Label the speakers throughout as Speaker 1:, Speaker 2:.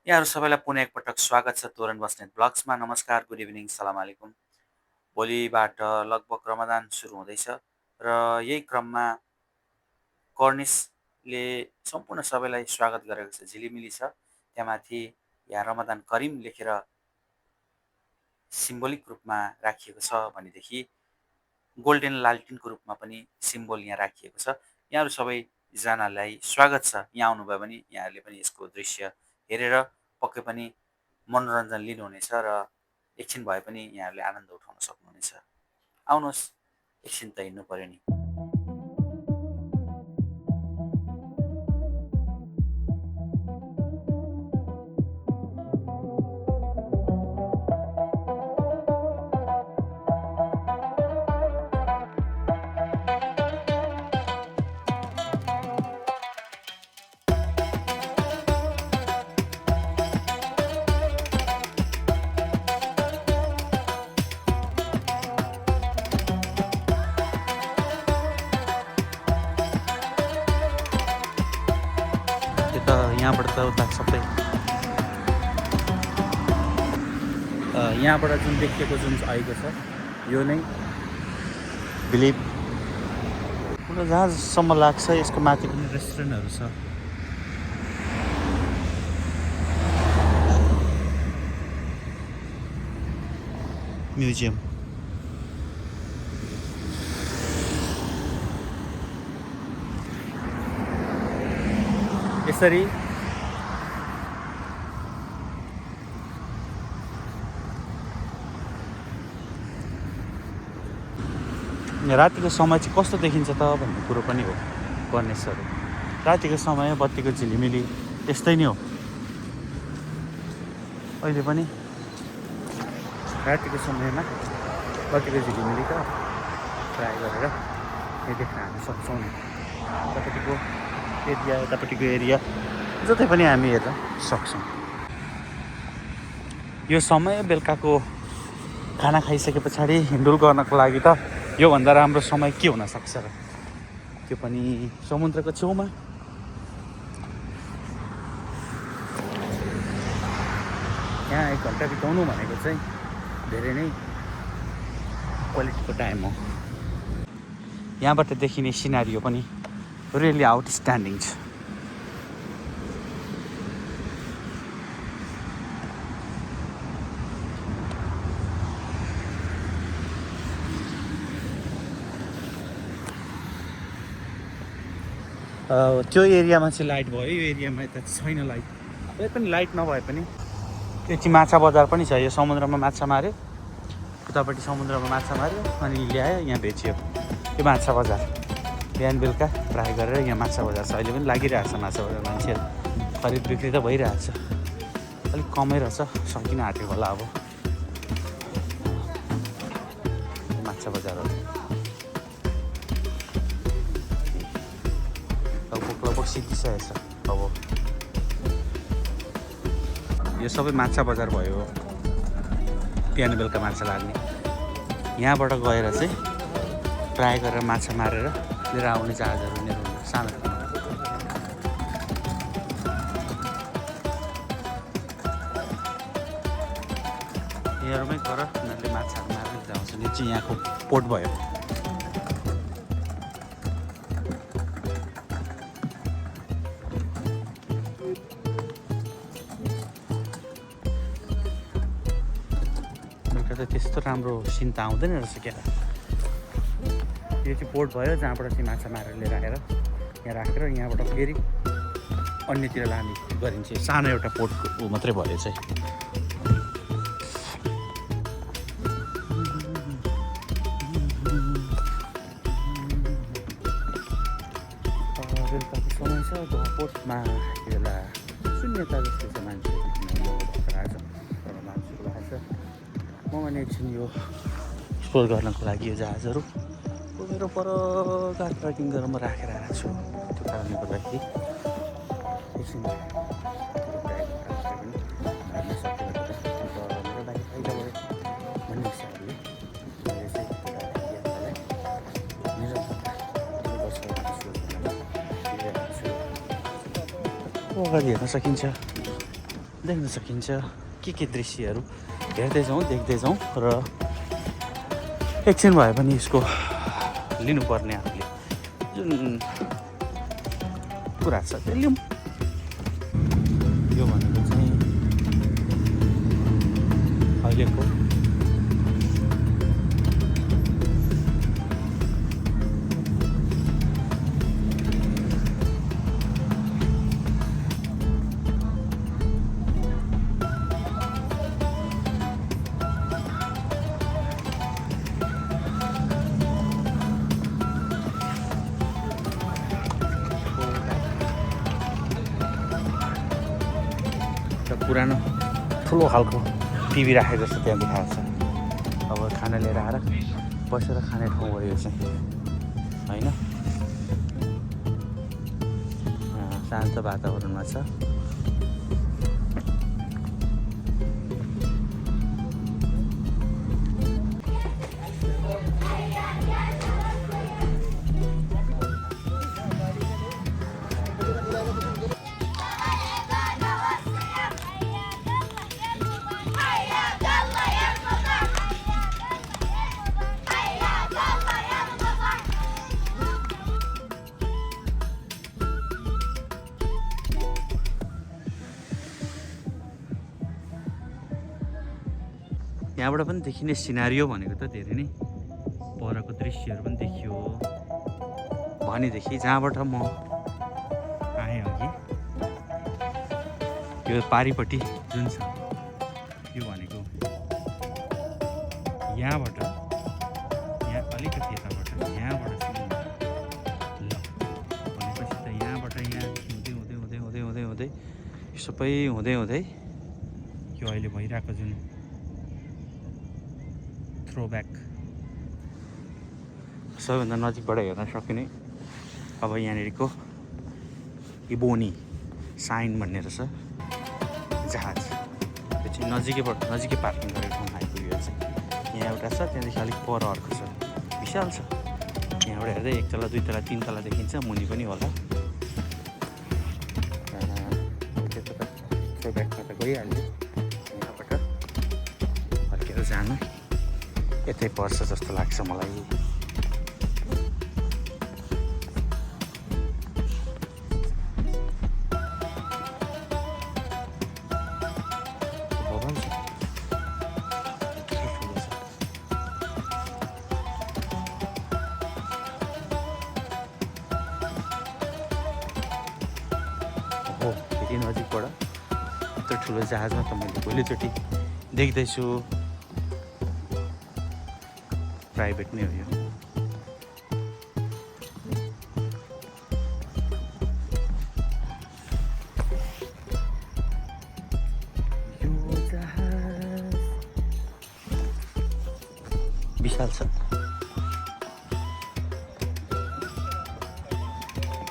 Speaker 1: यहाँहरू सबैलाई पुनः एकपटक स्वागत छ तोरण बस्नेत ब्लग्समा। नमस्कार, गुड इभिनिङ, सलाम आलेकुम। भोलिबाट लगभग रमदान सुरु हुँदैछ र यही क्रममा कर्निसले सम्पूर्ण सबैलाई स्वागत गरेको छ। झिलिमिली छ त्यहाँमाथि, यहाँ रमदान करिम लेखेर सिम्बोलिक रूपमा राखिएको छ भनेदेखि गोल्डेन लालटिनको रूपमा पनि सिम्बोल यहाँ राखिएको छ। यहाँहरू सबैजनालाई स्वागत छ। यहाँ आउनुभयो भने यहाँहरूले पनि यसको दृश्य हेरेर पक्कै पनि मनोरञ्जन लिनुहुनेछ र एकछिन भए पनि यहाँहरूले आनन्द उठाउन सक्नुहुनेछ। आउनुहोस्, एकछिन त हिँड्नु पऱ्यो नि। यहाँबाट त उता सबै यहाँबाट जुन देखिएको जुन आएको छ यो नै बिलिभ जहाँसम्म लाग्छ यसको माथि पनि रेस्टुरेन्टहरू छ। म्युजियम यसरी रातिको समय चाहिँ कस्तो देखिन्छ त भन्ने कुरो पनि हो। कर्निसहरू रातिको समय बत्तीको झिलिमिली यस्तै नै हो। अहिले पनि रातिको समयमा बत्तीको झिलिमिलीका ट्राई गरेर यो देख्न हामी सक्छौँ नि। यतापट्टिको एरिया जतै पनि हामी हेर्न सक्छौँ। यो समय बेलुकाको खाना खाइसके पछाडि हिँडुल गर्नको लागि त योभन्दा राम्रो समय के हुन सक्छ र। त्यो पनि समुद्रको छेउमा। यहाँ 1 घन्टा बिताउनु भनेको चाहिँ धेरै नै क्वालिटीको टाइम हो। यहाँबाट देखिने सिनारियो पनि रियली आउटस्ट्यान्डिङ छ। त्यो एरियामा चाहिँ लाइट भयो, यो एरियामा यता छैन लाइट। त्यही पनि लाइट नभए पनि त्यति माछा बजार पनि छ। यो समुद्रमा माछा माऱ्यो, उतापट्टि समुद्रमा माछा माऱ्यो अनि ल्यायो यहाँ बेच्यो। यो माछा बजार बिहान बेलुका ट्राई गरेर यहाँ माछा बजार छ। अहिले पनि लागिरहेको छ माछा बजार, मान्छेहरू खरिद बिक्री त भइरहेको छ। अलिक कमै रहेछ, सकिन आँटेको होला अब माछा बजारहरू। लगभग सिद्धिसकेको छ अब। यो सबै माछा बजार भयो, बिहान बेलुका माछा लाग्ने। यहाँबाट गएर चाहिँ ट्राई गरेर माछा मारेर लिएर आउने जहाजहरू उनीहरू सानो यहाँहरूमै गएर उनीहरूले माछाहरू मारेर लिएर आउँछन्। यो चाहिँ यहाँको पोर्ट भयो। त्यस्तो राम्रो सिन त आउँदैन रहेछ क्या। यो चाहिँ पोर्ट भयो जहाँबाट चाहिँ माछा मारेर लिएर आएर यहाँ राखेर यहाँबाट फेरि अन्यतिर लाने गरिन्छ। सानो एउटा पोर्टको मात्रै भयो चाहिँ। बेलुकाको समय छ, पोर्टमा बेला शून्यता जस्तो छ। मान्छेहरू म भने एकछिन यो एक्सप्लोर गर्नको लागि यो जहाजहरू मेरो पर कार पार्किङ गरेर म राखेर आएको छु। त्यो कारणले गर्दाखेरि एकछिन मेरो बाइक फाइदा भयो भन्ने हिसाबले मैले चाहिँ अगाडि हेर्न सकिन्छ। देख्न सकिन्छ के दृश्यहरू हेर्दै जाउँ देख्दै जाउँ र एकछिन भए पनि यसको लिनुपर्ने आफूले जुन कुरा छ त्यो लिउँ। यो भनेको चाहिँ अहिलेको पुरानो ठुलो खालको टिभी राखेको छ त्यहाँ देखाएको छ। अब खाना लिएर आएर बसेर खाने ठाउँ हो यो चाहिँ होइन। शान्त वातावरणमा छ। यहाँबाट पनि देखिने सिनारियो भनेको त धेरै नै परको दृश्यहरू पनि देखियो भनेदेखि जहाँबाट म आएँ अघि यो पारिपट्टि जुन छ यो भनेको यहाँबाट यहाँ अलिकति यताबाट यहाँबाट चाहिँ ल भनेपछि त यहाँबाट यहाँ हुँदै हुँदै हुँदै हुँदै हुँदै हुँदै यो सबै हुँदै हुँदै यो अहिले भइरहेको जुन थ्रोब्याक सबैभन्दा नजिकबाट हेर्न सकिने अब यहाँनिरको इबोनी साइन भन्ने रहेछ जहाज। त्यो चाहिँ नजिकै पार्किङ गरेको ठाउँमा आइपुग्यो चाहिँ। यहाँ एउटा छ त्यहाँदेखि अलिक पर अर्को छ विशाल छ। यहाँबाट हेर्दै 1 तला 2 तला 3 तला देखिन्छ मुनि पनि होला। त्यो त थ्रोब्याकमा त गइहाल्यो। यहाँबाट फर्केर जानु यतै पर्छ जस्तो लाग्छ मलाई। हो यति नजिकबाट यत्रो ठुलो जहाजमा त मैले पहिलोचोटि देख्दैछु। प्राइभेट नै हो यो। विशाल छ।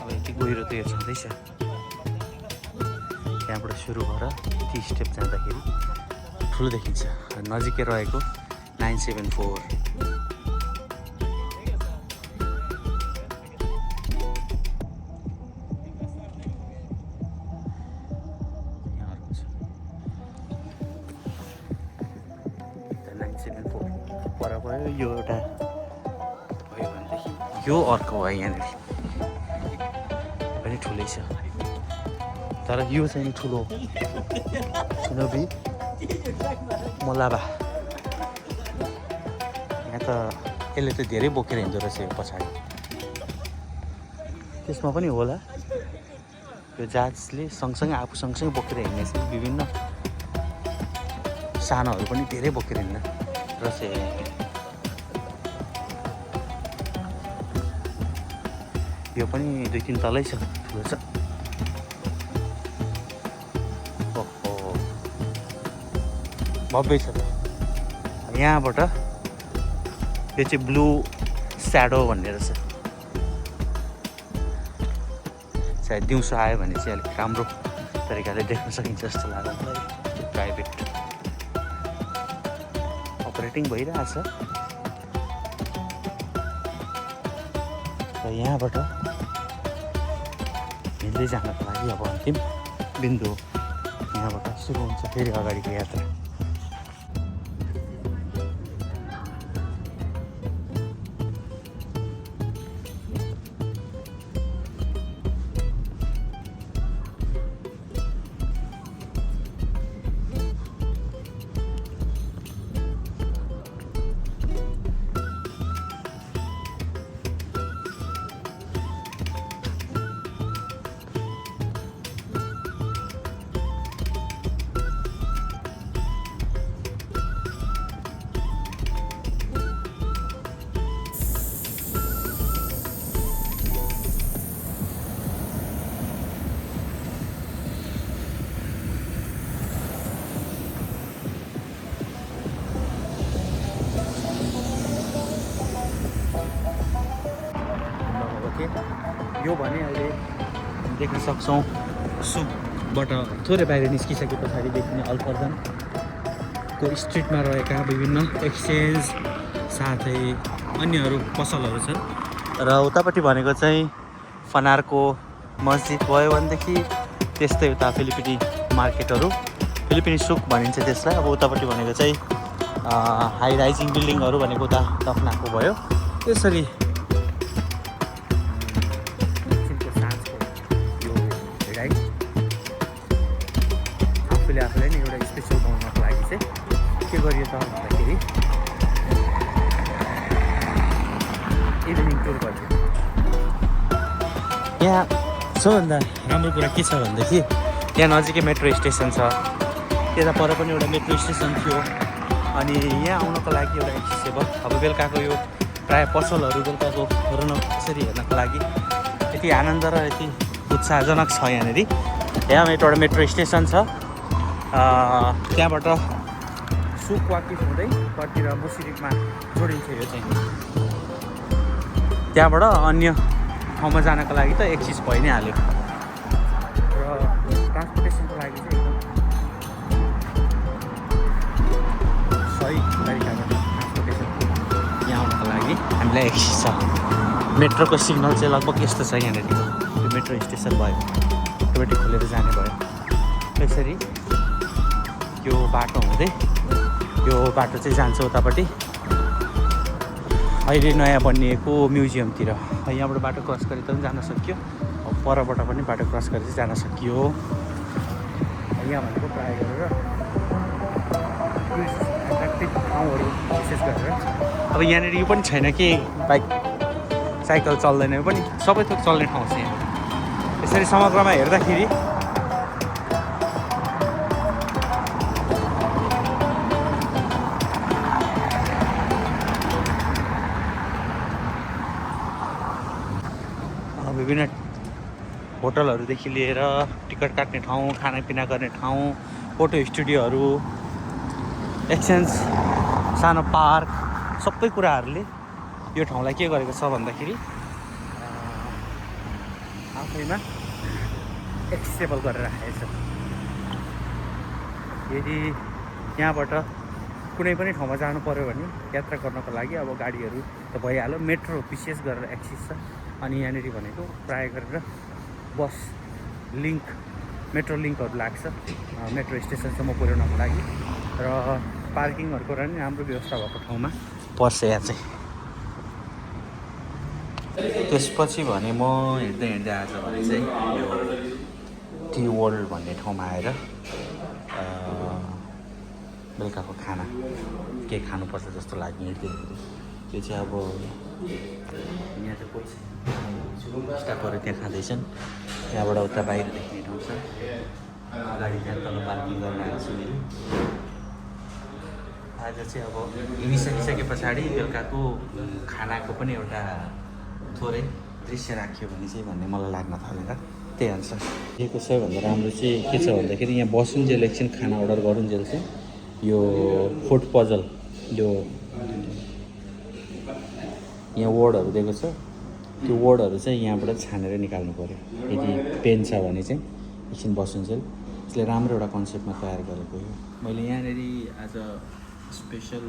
Speaker 1: अब यति गहिरो त यो छँदैछ। त्यहाँबाट सुरु भएर यति स्टेप जाँदाखेरि ठुलो देखिन्छ। नजिकै रहेको 974 पर भयो। यो एउटा भयो भनेदेखि यो अर्को भयो। यहाँनिर पनि ठुलै छ तर यो चाहिँ नि ठुलो सुनबी मलाबा। यहाँ त यसले त धेरै बोकेर हिँड्दो रहेछ यो पछाडि। त्यसमा पनि होला यो जहाजले सँगसँगै आफू सँगसँगै बोकेर हिँड्ने छ। विभिन्न सानोहरू पनि धेरै बोकेर हिँड्न रहेछ। यो पनि 2-3 तलै छ ठुलो छ। ओहो भव्य छ त। यहाँबाट यो चाहिँ ब्लू स्याडो भन्ने रहेछ। सायद दिउँसो आयो भने चाहिँ अलिक राम्रो तरिकाले देख्न सकिन्छ जस्तो लाग्यो मलाई। प्राइभेट अपरेटिङ भइरहेछ। र यहाँबाट हिँड्दै जानको लागि अब अन्तिम बिन्दु हो यहाँबाट सुरु हुन्छ फेरि अगाडिको यात्रा। यो भने अहिले देख्न सक्छौँ सुकबाट थोरै बाहिर निस्किसके पछाडि देखिने अल्फर्दनको स्ट्रिटमा रहेका विभिन्न एक्सचेन्ज साथै अन्यहरू पसलहरू छन्। र उतापट्टि भनेको चाहिँ फनारको मस्जिद भयो भनेदेखि त्यस्तै उता फिलिपिनी मार्केटहरू, फिलिपिनी सुक भनिन्छ त्यसलाई। अब उतापट्टि भनेको चाहिँ हाई राइजिङ बिल्डिङहरू भनेको उता तकनाको भयो। त्यसरी आफूलाई नै एउटा स्पेसल बनाउनको लागि चाहिँ के गरियो त भन्दाखेरि इभिनिङ टुर गरियो। यहाँ सबभन्दा राम्रो कुरा के छ भनेदेखि यहाँ नजिकै मेट्रो स्टेसन छ, त्यता पर पनि एउटा मेट्रो स्टेसन थियो। अनि यहाँ आउनको लागि एउटा एक्सेसेबल, अब बेलुकाको यो प्रायः पसलहरू बेलुकाको रौनक यसरी हेर्नको लागि यति आनन्द र यति उत्साहजनक छ यहाँनिर। यहाँ एउटा मेट्रो स्टेसन छ, त्यहाँबाट सुक वाकिफ हुँदै कतिर मुसिरिकमा जोडिन्छ। यो चाहिँ त्यहाँबाट अन्य ठाउँमा जानको लागि त एक चिज भइ नै हाल्यो। र ट्रान्सपोर्टेसनको लागि चाहिँ एकदम सही तरिकाबाट ट्रान्सपोर्टेसन यहाँ आउनको लागि हामीलाई एक चिज छ। मेट्रोको सिग्नल चाहिँ लगभग यस्तो छ यहाँनिर। यो मेट्रो स्टेसन भयो, अटोमेटिक खोलेर जाने भयो। त्यसरी यो बाटो हुँदै यो बाटो चाहिँ जान्छ उतापट्टि अहिले नयाँ बनिएको म्युजियमतिर। यहाँबाट बाटो क्रस गरी त पनि जान सक्यो, अब परबाट पनि बाटो क्रस गरी चाहिँ जान सकियो। यहाँ भनेको प्रायः गरेर टुरिस्ट एट्र्याक्टिभ ठाउँहरू विशेष गरेर। अब यहाँनिर यो पनि छैन कि बाइक साइकल चल्दैन, पनि सबै थोक चल्ने ठाउँ छ यहाँ। यसरी समग्रमा हेर्दाखेरि विभिन्न होटलहरूदेखि लिएर टिकट काट्ने ठाउँ, खानापिना गर्ने ठाउँ, फोटो स्टुडियोहरू, एक्सचेन्ज, सानो पार्क, सबै कुराहरूले यो ठाउँलाई के गरेको छ भन्दाखेरि आफैमा एक्सेसेबल गरेर राखेको छ। यदि यहाँबाट कुनै पनि ठाउँमा जानु पऱ्यो भने यात्रा गर्नको लागि अब गाडीहरू त भइहाल्यो, मेट्रो विशेष गरेर एक्सिस छ। अनि यहाँनिर भनेको प्रायः गरेर बस लिङ्क, मेट्रो लिङ्कहरू लाग्छ मेट्रो स्टेसनसम्म पुर्याउनको लागि। र पार्किङहरूको पनि राम्रो व्यवस्था भएको ठाउँमा पर्छ यहाँ चाहिँ। त्यसपछि भने म हिँड्दै हिँड्दै आज भने चाहिँ यो टी वर्ल्ड भन्ने ठाउँमा आएर बेलुकाको खाना के खानुपर्छ जस्तो लाग्यो हिँड्दै हिँड्दै। त्यो चाहिँ अब यहाँ चाहिँ कोही छैन, स्टाफहरू त्यहाँ खाँदैछन्। यहाँबाट उता बाहिर देख्ने ठाउँ छ, गाडी त्यहाँ तल पार्किङ गर्न आएको छु मैले। आज चाहिँ अब हिँडिसकिसके पछाडि बेलुकाको खानाको पनि एउटा थोरै दृश्य राख्यो भने चाहिँ भन्ने मलाई लाग्न थालेर त्यही अनुसार दिएको सबैभन्दा राम्रो चाहिँ के छ भन्दाखेरि यहाँ बसुन्जेल एकछिन खाना अर्डर गरुन्जेल चाहिँ यो फुड पजल, यो यहाँ वर्डहरू दिएको छ, त्यो वर्डहरू चाहिँ यहाँबाट छानेर निकाल्नु पऱ्यो। यदि पेन छ भने चाहिँ एकछिन बसुन्जेल यसले राम्रो एउटा कन्सेप्टमा तयार गरेको हो। मैले यहाँनिर आज स्पेसल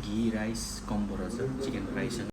Speaker 1: घी राइस कम्बो रहेछ, चिकन फ्राईसँग